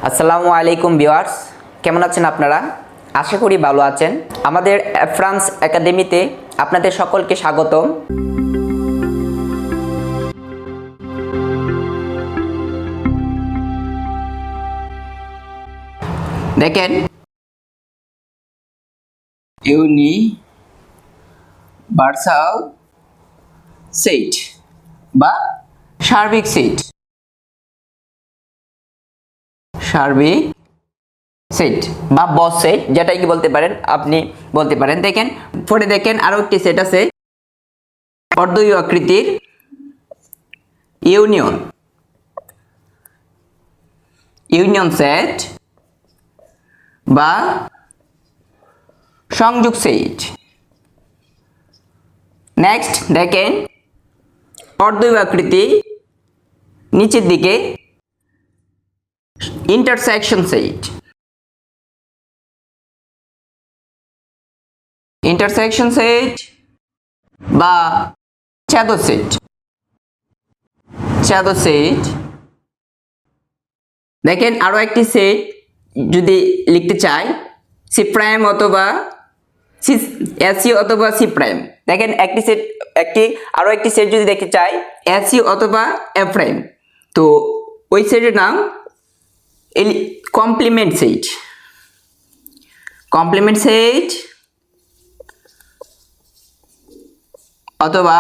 আসসালামু আলাইকুম ভিউয়ার্স, কেমন আছেন আপনারা? আশা করি ভালো আছেন। আমাদের আফরান একাডেমিতে আপনাদের সকলকে স্বাগতম। দেখেন, ইউনিভার্সাল সেট বা সার্বিক সেট, সার্বিক সেট বা বস সেট, যেটাই কি বলতে পারেন, আপনি বলতে পারেন। দেখেন, পরে দেখেন আরো একটি সেট আছে, অর্ধ আকৃতির ইউনিয়ন সেট বা সংযোগ সেট। নেক্সট দেখেন, অর্ধ আকৃতি নিচের দিকে ইন্টারসেকশন সেট, বা শ্যাডো সেট। দেখেন, আরো একটি সেট যদি লিখতে চাই, সি প্রাইম অথবা এসি অথবা সি প্রাইম। দেখেন, আরো একটি সেট যদি দেখতে চাই, এসি অথবা এফ প্রাইম, তো ওই সেটের নাম কমপ্লিমেন্ট সেট অথবা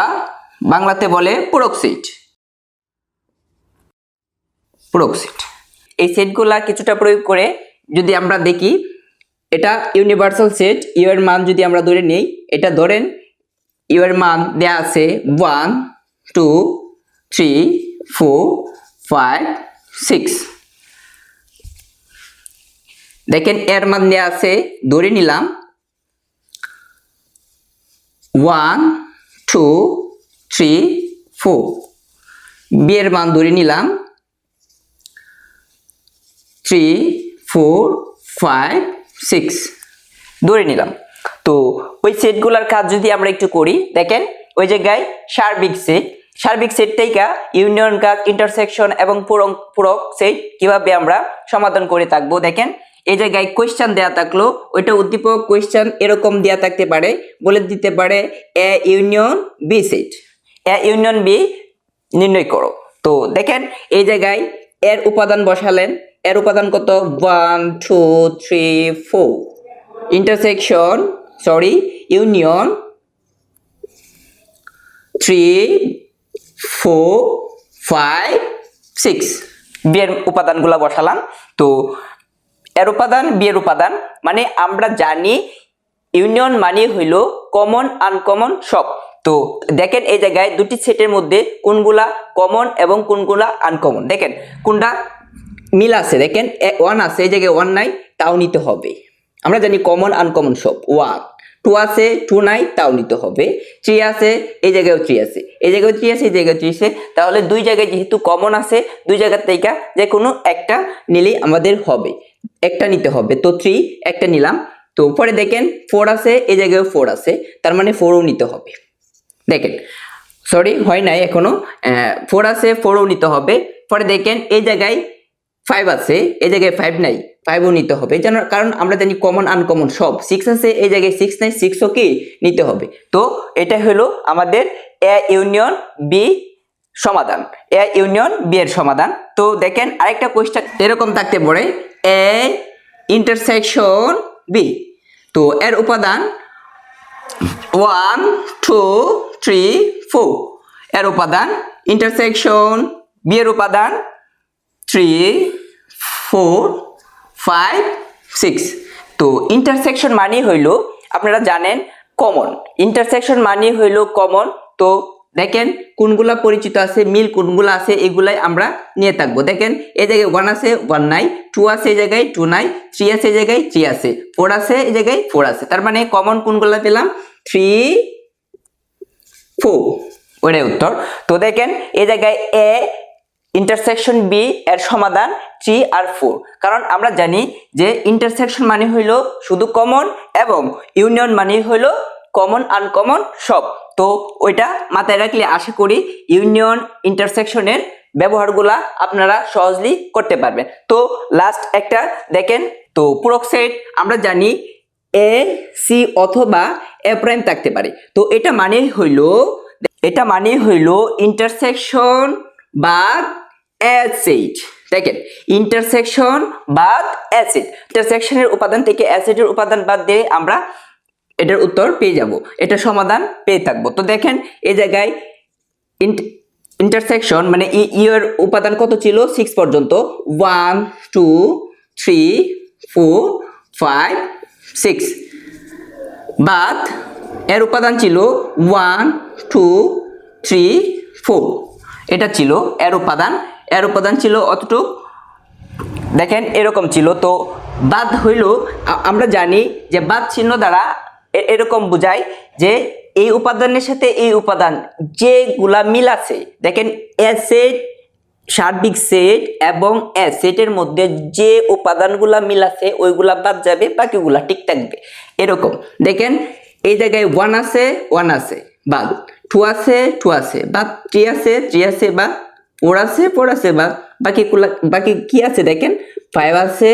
বাংলাতে বলে পূরক সেট। এই সেটগুলা কিছুটা প্রয়োগ করে যদি আমরা দেখি, এটা ইউনিভার্সাল সেট। ইউ এর মান যদি আমরা ধরে নেই, এটা ধরেন ইউ এর মান দেয়া আছে 1 2 3 4 5 6। দেখেন, এর মান দেয়া আছে, ধরে নিলাম 1 2 3 4। বি এর মান ধরে নিলাম 3 4 5 6 ধরে নিলাম। তো ওই সেটগুলোর কাজ যদি আমরা একটু করি, দেখেন ওই জায়গায় সার্বিক সেট থেকে ইউনিয়ন কাজ, ইন্টারসেকশন এবং পূরক সেট কিভাবে আমরা সমাধান করে থাকবো। দেখেন, এই জায়গায় কোয়েশ্চেন দেয়া থাকলো, ওইটা উদ্দীপক কোয়েশ্চেন এরকম দেয়া থাকতে পারে, বলে দিতে পারে A union B set, A union B নির্ণয় করো। তো দেখেন, এই জায়গায় এর উপাদান বসালেন, এর উপাদান কত? 1 2 3 4। ইউনিয়ন 3 4 5 6। বি এর উপাদানগুলো বসালাম। তো এর উপাদান, বি এর উপাদান, মানে আমরা জানি ইউনিয়ন মানে হইল কমন আনকমন সব। তো দেখেন, এই জায়গায় দুটি সেটের মধ্যে কোনগুলা কমন এবং কোনগুলা আনকমন। দেখেন কোনটা মিল আছে, দেখেন 1 আছে, এই জায়গায় 1 নাই, তাও নিতে হবে। আমরা জানি কমন আনকমন সব। 1 2 আছে, 2 নাই, তাও নিতে হবে। 3 আছে, এই জায়গায়ও 3 আছে, এই জায়গায় 3 আছে, এই জায়গায় 3 আছে। তাহলে দুই জায়গায় যেহেতু কমন আছে, দুই জায়গার থেকে যে কোনো একটা নিলেই আমাদের হবে, একটা নিতে হবে। তো 3 একটা নিলাম। তো পরে দেখেন 4 আছে, এই জায়গায় 4 আছে, তার মানে 4ও নিতে হবে। দেখেন, সরি হয় নাই এখনো, 4 আছে, 4ও নিতে হবে। পরে দেখেন, এই জায়গায় 5 আছে, এই জায়গায় 5 নাই, 5ও নিতে হবে। কারণ আমরা জানি কমন আনকমন সব। 6 আছে, এই জায়গায় 6 নাই, 6ও কি নিতে হবে। তো এটা হলো আমাদের এ ইউনিয়ন বি সমাধান, এ ইউনিয়ন বি এর সমাধান। তো দেখেন, আরেকটা কোয়েশ্চেন এরকম থাকতে পারে, এ ইন্টারসেকশন বি। তো এর উপাদান 1 2 3 4। এর উপাদান ইন্টারসেকশন বি এর উপাদান 3 4 5 6। তো ইন্টারসেকশন মানে হইল, আপনারা জানেন কমন, ইন্টারসেকশন মানে হইল কমন। তো দেখেন কোনগুলা পরিচিত আছে, মিল কোনগুলা আছে, এগুলাই আমরা নিয়ে থাকবো। দেখেন, এই জায়গায় 1 আছে, 1 নাই, 2 আছে, এই জায়গায় 2 নাই, 3 আছে, এই জায়গায় 3 আছে, 4 আছে, এই জায়গায় 4 আছে। তার মানে কমন কোনগুলা পেলাম? 3 4, ওটাই উত্তর। তো দেখেন, এই জায়গায় এ ইন্টারসেকশন বি এর সমাধান 3 আর 4। কারণ আমরা জানি যে ইন্টারসেকশন মানে হইল শুধু কমন, এবং ইউনিয়ন মানে হইল কমন আনকমন সব। তো ওইটা মাথায় রাখলে আশা করি ইউনিয়ন ইন্টারসেকশনের ব্যবহারগুলা আপনারা সহজেই করতে পারবেন। তো লাস্ট একটা দেখেন, তো পূরক সেট আমরা জানি এ সি অথবা এ প্রাইম থাকতে পারে। তো এটা মানে হইল ইন্টারসেকশন বা অ্যাসিড। দেখেন ইন্টারসেকশন বা অ্যাসিড, ইন্টারসেকশনের উপাদান থেকে অ্যাসিডের উপাদান বাদ দিয়ে আমরা এটার উত্তর পেয়ে যাব, এটা সমাধান পেয়ে থাকবো। তো দেখেন এই জায়গায় ইন্টারসেকশন মানে এর উপাদান কত ছিল 6 পর্যন্ত, 1 2 3 4 5 6, বাদ এর উপাদান ছিল 1 2 3 4, এটা ছিল এর উপাদান ছিল অতটুকু, দেখেন এরকম ছিল। তো বাদ হইল, আমরা জানি যে বাদ চিহ্ন দ্বারা এরকম বোঝায় যে এই উপাদানের সাথে এই উপাদান যেগুলা মিল আছে, দেখেন অ্যাসিড সার্বিক সেট এবং অ্যাসিডের মধ্যে যে উপাদানগুলা মিল আছে ওইগুলা বাদ যাবে, বাকিগুলা ঠিক থাকবে। এরকম দেখেন এই জায়গায় 1 আছে বাদ, 2 আছে বাদ, 3 আছে বাদ, 4 আছে বাদ, বাকি কি আছে দেখেন 5 আছে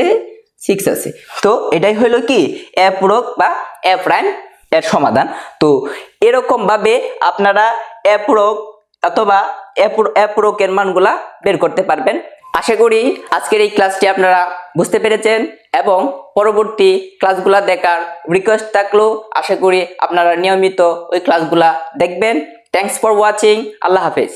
6 আছে। তো এটাই হলো কি এ পূরক বা এ প্রাইম এর সমাধান। তো এরকম ভাবে আপনারা এ পূরক অথবা এ পূরকের মানগুলা বের করতে পারবেন। আশা করি আজকের এই ক্লাসটি আপনারা বুঝতে পেরেছেন এবং পরবর্তী ক্লাসগুলা দেখার রিকোয়েস্ট থাকলো আশা করি আপনারা নিয়মিত ওই ক্লাসগুলা দেখবেন। Thanks for watching. আল্লাহ হাফেজ।